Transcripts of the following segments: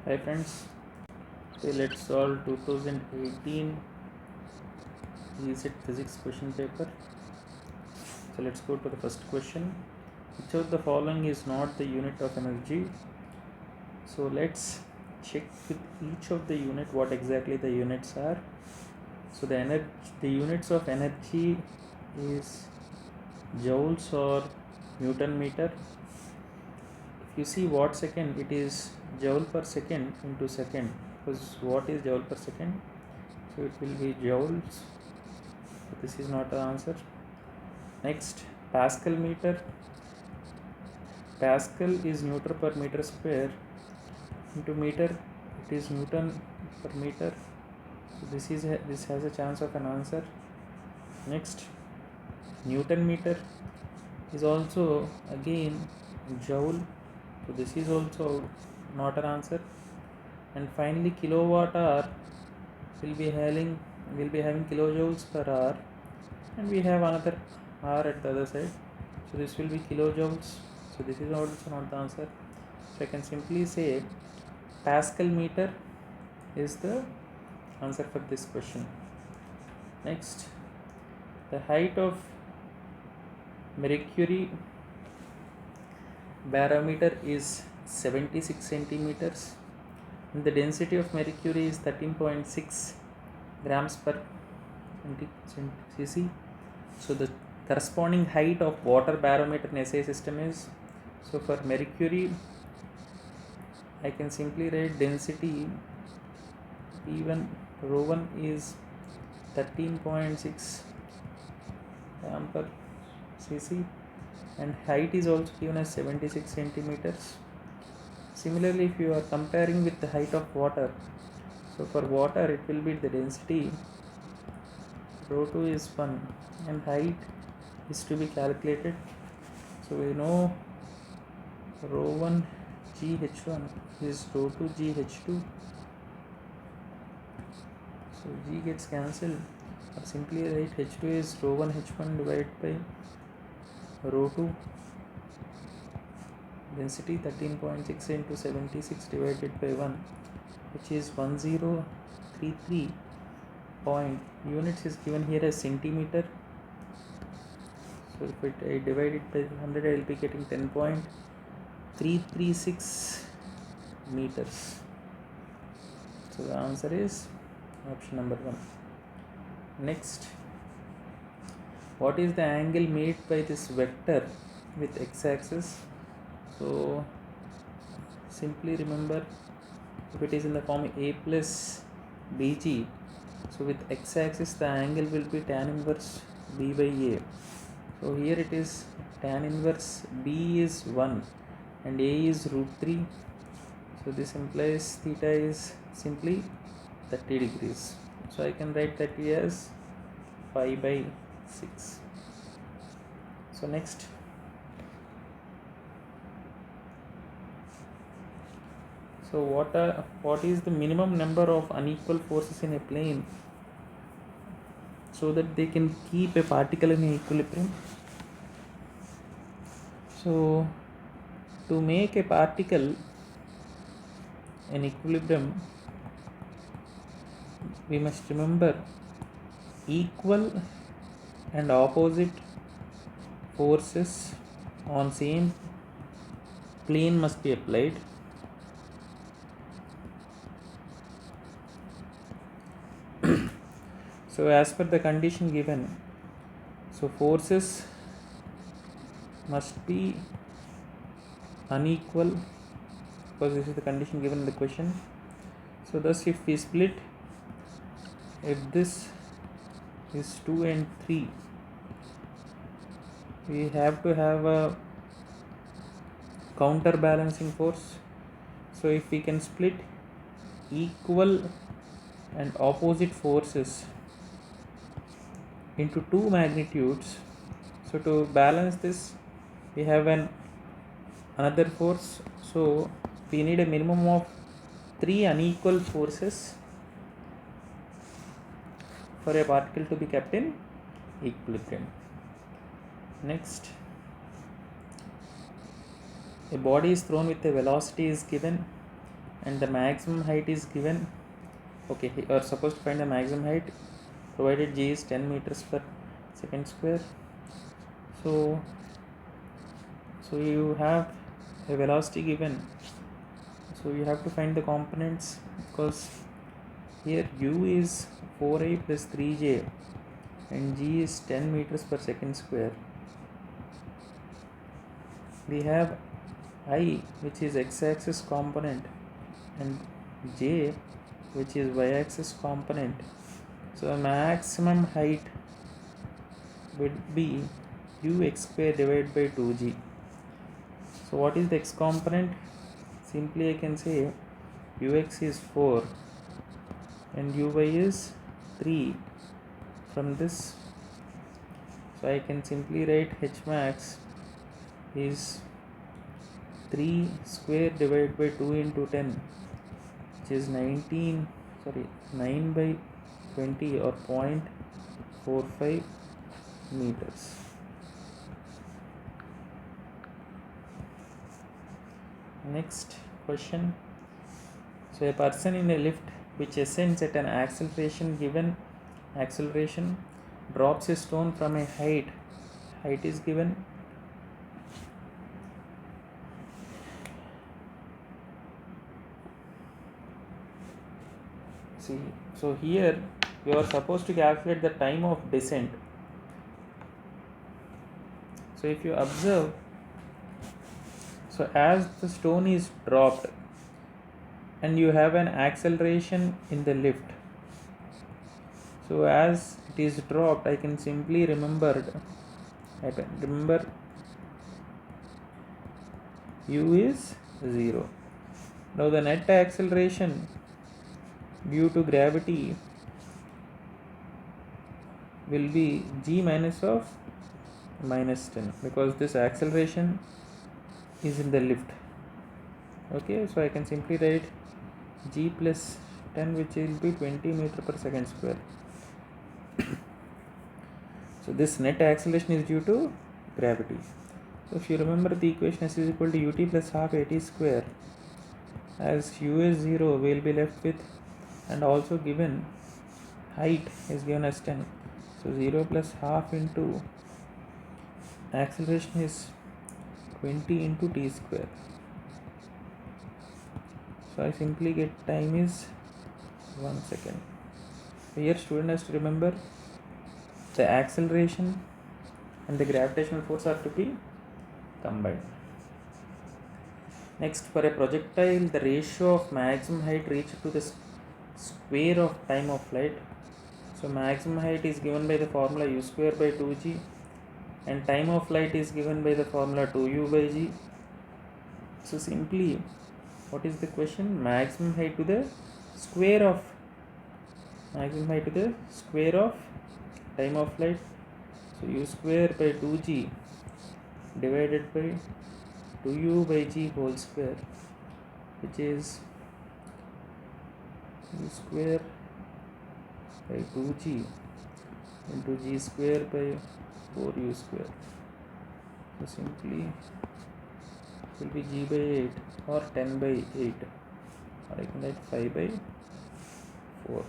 Hi friends, so let's solve 2018 GSET physics question paper. So let's go to the first question. Which of the following is not the unit of energy? So let's check with each of the unit what exactly the units are. So the units of energy is joules or Newton meter. If you see watt second, it is joule per second into second, because what is joule per second? So it will be joules. So this is not the answer. Next, Pascal meter. Pascal is Newton per meter square into meter. It is Newton per meter. So this has a chance of an answer. Next, Newton meter is also again joule. So this is also not an answer. And finally, kilowatt hour will be having kilojoules per hour, and we have another hour at the other side. So this will be kilojoules. So this is also not the answer. So I can simply say Pascal meter is the answer for this question. Next, the height of mercury barometer is 76 centimeters, and the density of mercury is 13.6 grams per cc. So the corresponding height of water barometer in SI system is, so for mercury I can simply write density P1 rho 1 is 13.6 gram per cc, and height is also given as 76 centimeters. Similarly, if you are comparing with the height of water, so for water it will be the density rho 2 is 1 and height is to be calculated. So we know rho 1 GH1 is rho 2 GH2. So G gets cancelled, or simply write H2 is rho 1 H1 divided by rho 2, density 13.6 into 76 divided by 1, which is 1033 point. Units is given here as centimeter. So if I divide it by 100, I will be getting 10.336 meters. So the answer is option number 1. Next, what is the angle made by this vector with x-axis? So simply remember, if it is in the form a plus bg, so with x-axis the angle will be tan inverse b by a. So here it is tan inverse b is 1 and a is root 3. So this implies theta is simply 30 degrees. So I can write 30 as 5 by 6. So next, so what is the minimum number of unequal forces in a plane so that they can keep a particle in equilibrium? So to make a particle in equilibrium, we must remember equal and opposite forces on same plane must be applied. So as per the condition given, so forces must be unequal, because this is the condition given in the question. So thus if we split, if this is 2 and 3, we have to have a counterbalancing force. So if we can split equal and opposite forces into two magnitudes, so to balance this we have another force. So we need a minimum of 3 unequal forces for a particle to be kept in equilibrium. Next, a body is thrown with a velocity is given and the maximum height is given. Okay, you are supposed to find the maximum height provided g is 10 meters per second square. So you have a velocity given, so you have to find the components, because here u is 4i plus 3j and g is 10 meters per second square. We have I, which is x-axis component, and j, which is y-axis component. So the maximum height would be ux square divided by 2g. So what is the x component? Simply I can say ux is 4 and uy is 3 from this. So I can simply write h max is 3 square divided by 2 into 10, which is 9 by 20 or 0.45 meters. Next question. So a person in a lift which ascends at an acceleration drops a stone from a height is given. See, so here you are supposed to calculate the time of descent. So if you observe, so as the stone is dropped and you have an acceleration in the lift, so as it is dropped, I can simply remember u is 0. Now the net acceleration due to gravity will be g minus of minus 10, because this acceleration is in the lift. Okay, so I can simply write g plus 10, which will be 20 meter per second square. So this net acceleration is due to gravity. So if you remember the equation, s is equal to ut plus half at square. As u is 0, we will be left with, and also given height is given as 10. So 0 plus half into acceleration is 20 into t square. So I simply get time is 1 second. Here student has to remember the acceleration and the gravitational force are to be combined. Next, for a projectile, the ratio of maximum height reached to the square of time of flight. So maximum height is given by the formula u square by 2g, and time of flight is given by the formula 2u by g. So simply, what is the question? Maximum height to the square of time of flight. So u square by 2g divided by 2u by g whole square, which is u square by 2g into g square by 4u square. So simply it will be g by 8 or 10 by 8, or I can write 5 by 4.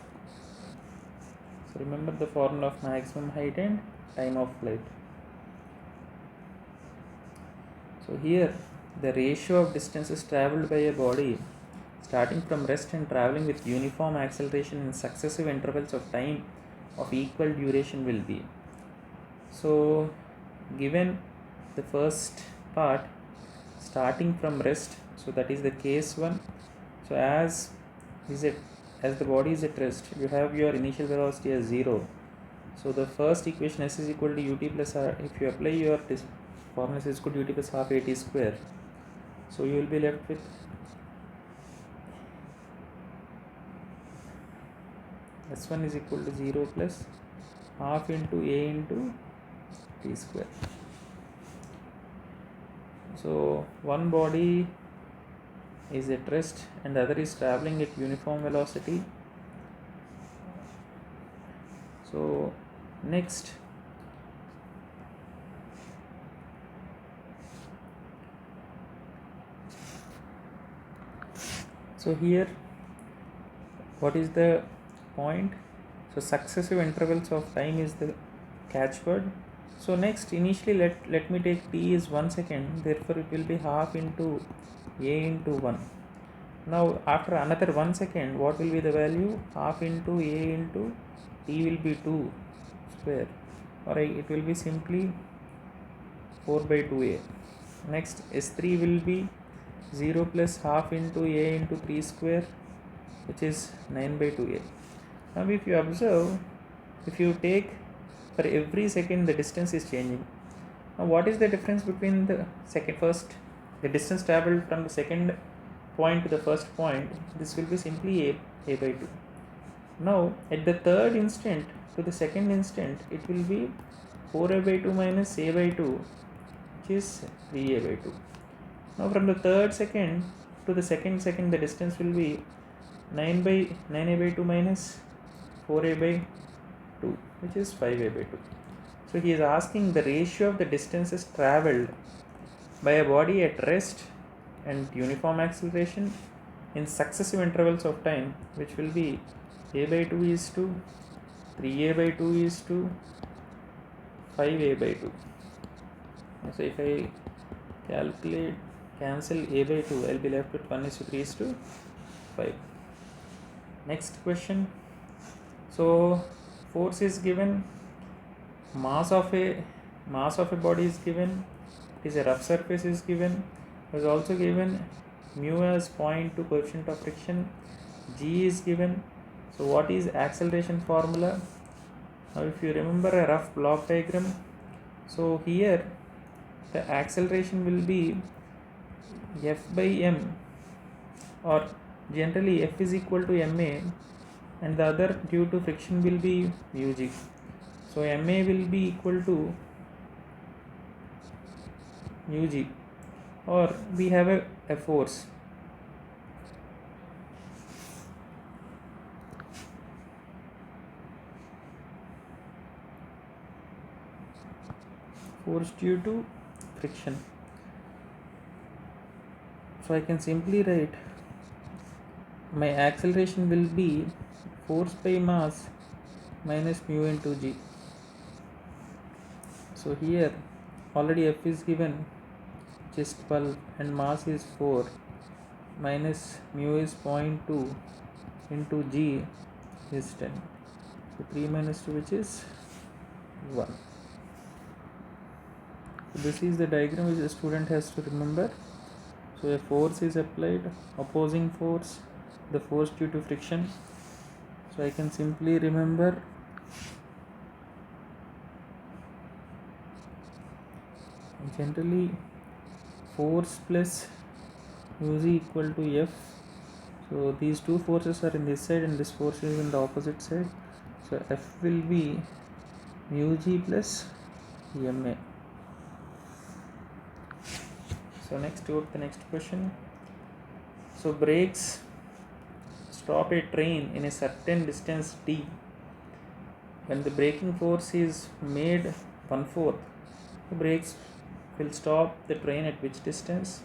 So remember the formula of maximum height and time of flight. So here the ratio of distances travelled by a body starting from rest and travelling with uniform acceleration in successive intervals of time of equal duration will be. So given the first part, starting from rest, so that is the case 1. So as the body is at rest, you have your initial velocity as 0. So the first equation s is equal to ut plus r. If you apply your formula, s is equal to ut plus half at square. So you will be left with s1 is equal to 0 plus half into a into t square. So one body is at rest and the other is travelling at uniform velocity. So next, So here what is the point? So successive intervals of time is the catchword. So next, initially let me take t is 1 second, therefore it will be half into a into 1. Now after another 1 second, what will be the value? Half into a into t will be 2 square, or it will be simply 4 by 2a. Next, s3 will be 0 plus half into a into 3 square, which is 9 by 2a. Now if you observe, if you take for every second the distance is changing. Now what is the difference between the the distance traveled from the second point to the first point? This will be simply a by 2. Now at the third instant to the second instant, it will be 4a by 2 minus a by 2, which is 3a by 2. Now from the third second to the second second, the distance will be 9a by 2 minus 4a by 2, which is 5a by 2. So he is asking the ratio of the distances travelled by a body at rest and uniform acceleration in successive intervals of time, which will be a by 2 is to 3a by 2 is to 5a by 2. So if I cancel a by 2, I'll be left with 1 is to 3 is to 5. Next question. So force is given, mass of a body is given, it is a rough surface is given, it is also given mu as 0.2 coefficient of friction, g is given. So what is acceleration formula? Now if you remember a rough block diagram, so here the acceleration will be f by m, or generally f is equal to ma, and the other due to friction will be mu g. So ma will be equal to mu g, or we have a force. Force due to friction. So I can simply write my acceleration will be force by mass minus mu into g. So here already f is given, which is 12, and mass is 4, minus mu is 0.2 into g is 10. So 3 minus 2, which is 1. So this is the diagram which the student has to remember. So a force is applied, opposing force, the force due to friction. So I can simply remember generally force plus mu z equal to f. So these two forces are in this side and this force is in the opposite side. So f will be mu g plus ma. So next, go to the next question. So brakes stop a train in a certain distance t. When the braking force is made 1/4, the brakes will stop the train at which distance?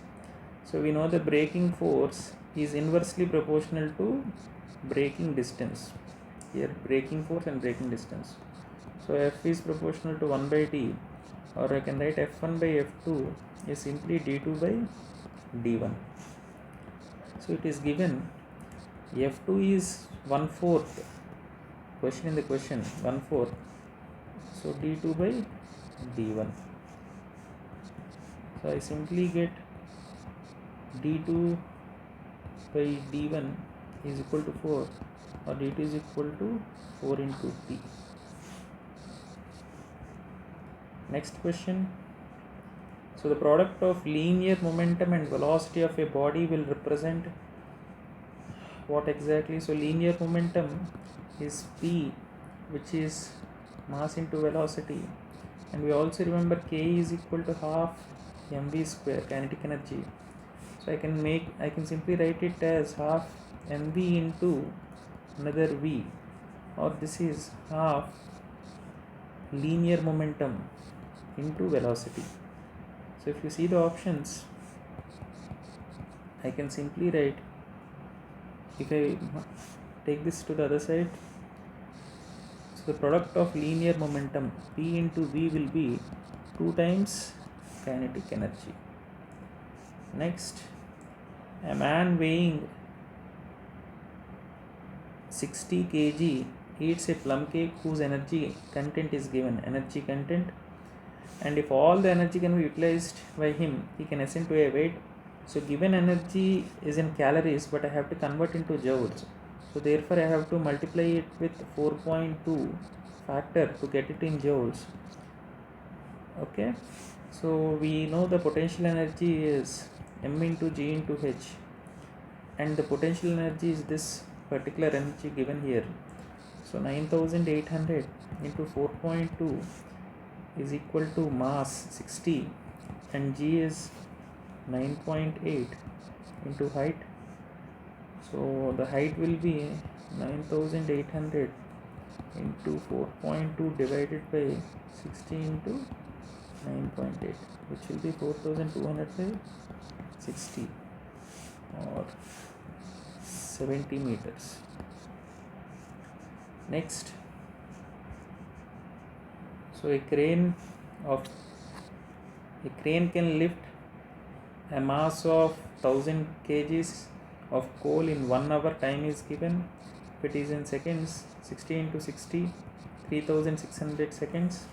So we know the braking force is inversely proportional to braking distance. Here braking force and braking distance. So F is proportional to 1 by t, or I can write F1 by F2 is simply d2 by d1. So it is given F2 is 1/4, question in the question 1/4, so d2 by d1. So I simply get d2 by d1 is equal to 4, or d2 is equal to 4 into t. Next question. So the product of linear momentum and velocity of a body will represent what exactly? So linear momentum is p, which is mass into velocity, and we also remember k is equal to half mv square, kinetic energy. So I can simply write it as half mv into another v, or this is half linear momentum into velocity. So if you see the options, I can simply write if I take this to the other side, so the product of linear momentum P into V will be 2 times kinetic energy. Next, a man weighing 60 kg eats a plum cake whose energy content is given, energy content, and if all the energy can be utilized by him, he can ascend to a weight. So given energy is in calories, but I have to convert into joules. So therefore I have to multiply it with 4.2 factor to get it in joules. Okay, so we know the potential energy is m into g into h, and the potential energy is this particular energy given here. So 9800 into 4.2 is equal to mass 60 and g is 9.8 into height. So the height will be 9800 into 4.2 divided by 60 into 9.8, which will be 4200 by 60 or 70 meters. Next, so a crane can lift a mass of 1000 kgs of coal in 1 hour. Time is given. If it is in seconds, 60 into 60, 3600 seconds.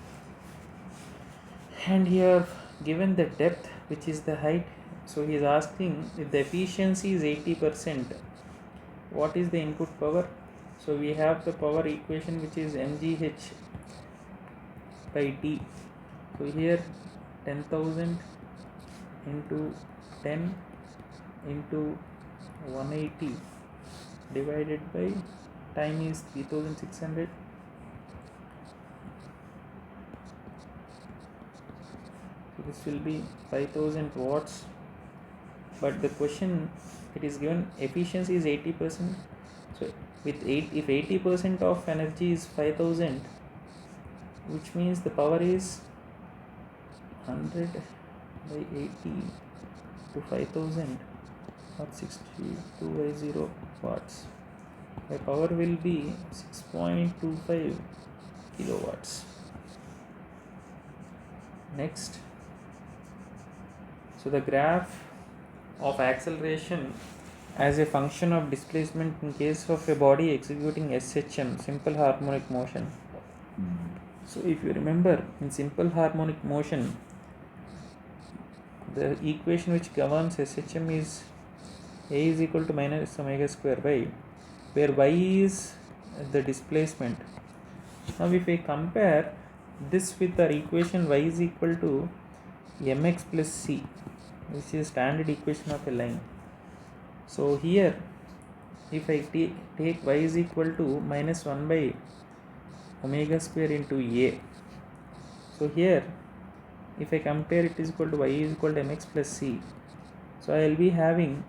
And here given the depth, which is the height. So he is asking if the efficiency is 80%, what is the input power? So we have the power equation, which is mgh by t. So here 10,000 into 10 into 180 divided by time is 3600. So this will be 5000 watts. But the question, it is given efficiency is 80%. So with if 80% of energy is 5000, which means the power is 100 by 80 to 5000 or 62 by 0 watts. The power will be 6.25 kilowatts. Next, so the graph of acceleration as a function of displacement in case of a body executing SHM, simple harmonic motion. So if you remember, in simple harmonic motion, the equation which governs SHM is A is equal to minus omega square y, where y is the displacement. Now if we compare this with our equation y is equal to mx plus c, which is standard equation of a line. So here if I take y is equal to minus 1 by omega square into a, so here if I compare it is equal to y is equal to mx plus c, so I will be having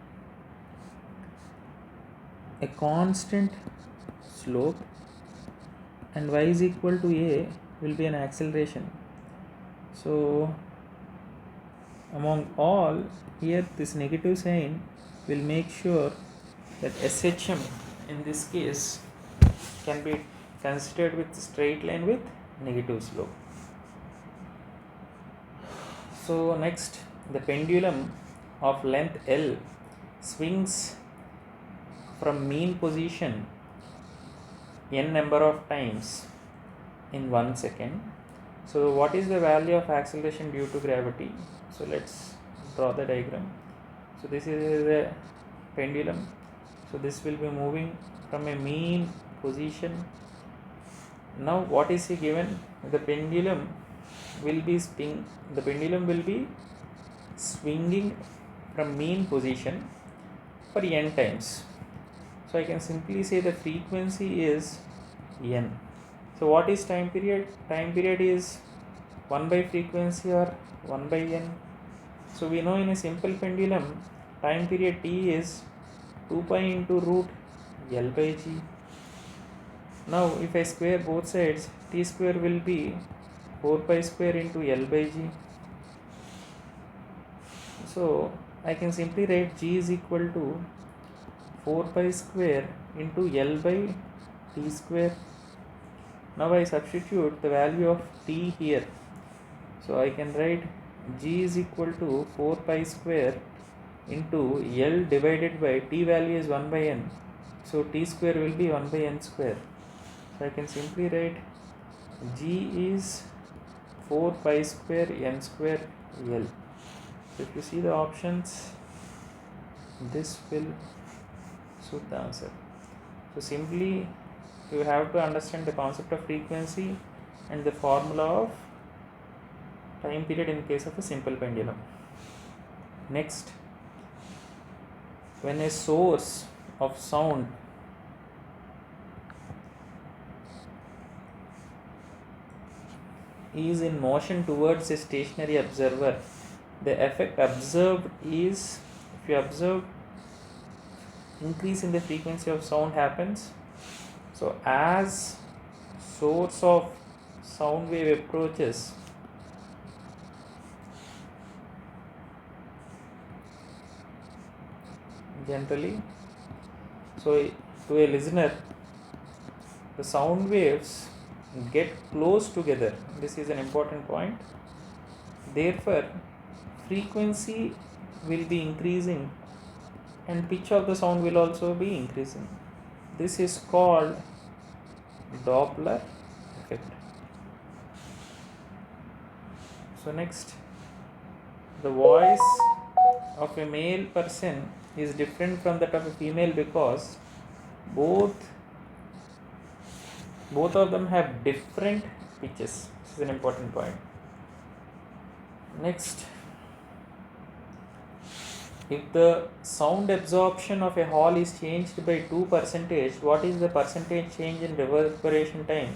a constant slope and y is equal to a will be an acceleration. So among all, here this negative sign will make sure that SHM in this case can be considered with straight line with negative slope. So next, the pendulum of length L swings from mean position n number of times in 1 second. So what is the value of acceleration due to gravity? So let's draw the diagram. So this is the pendulum. So this will be moving from a mean position. Now what is he given? The pendulum will be swinging from mean position for n times. So I can simply say the frequency is n. So what is time period? Time period is 1 by frequency or 1 by n. So we know in a simple pendulum, time period t is 2 pi into root L by g. Now if I square both sides, t square will be 4 pi square into L by g. So I can simply write g is equal to 4 pi square into L by t square. Now I substitute the value of t here. So I can write G is equal to 4 pi square into L divided by t value is 1 by n. So t square will be 1 by n square. So I can simply write G is 4 pi square n square L. So if you see the options, this will suit the answer. So simply you have to understand the concept of frequency and the formula of time period in case of a simple pendulum. Next, when a source of sound is in motion towards a stationary observer, the effect observed is, if you observe, increase in the frequency of sound happens. So as source of sound wave approaches, generally, so to a listener, the sound waves get close together. This is an important point. Therefore, frequency will be increasing and pitch of the sound will also be increasing. This is called Doppler effect. So next, the voice of a male person is different from that of a female because both of them have different pitches. This is an important point. Next, if the sound absorption of a hall is changed by 2%, what is the percentage change in reverberation time?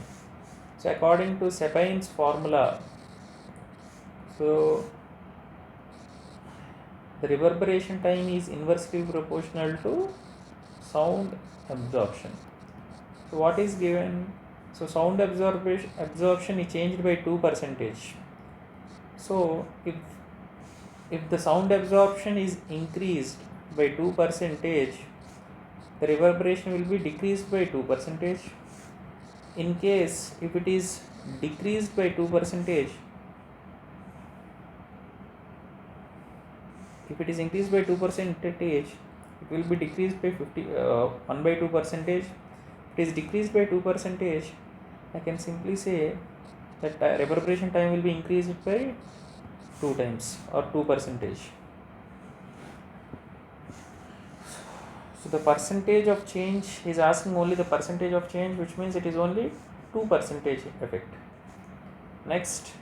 So according to Sabine's formula, so the reverberation time is inversely proportional to sound absorption. So what is given? So sound absorption is changed by 2%. So if the sound absorption is increased by 2%, the reverberation will be decreased by 2%. In case if it is decreased by 2%, if it is increased by 2%, it will be decreased by 1 by 2%. If it is decreased by 2%, I can simply say that reverberation time will be increased by 2 times or 2%. So the percentage of change is asking only the percentage of change, which means it is only 2% effect. Next,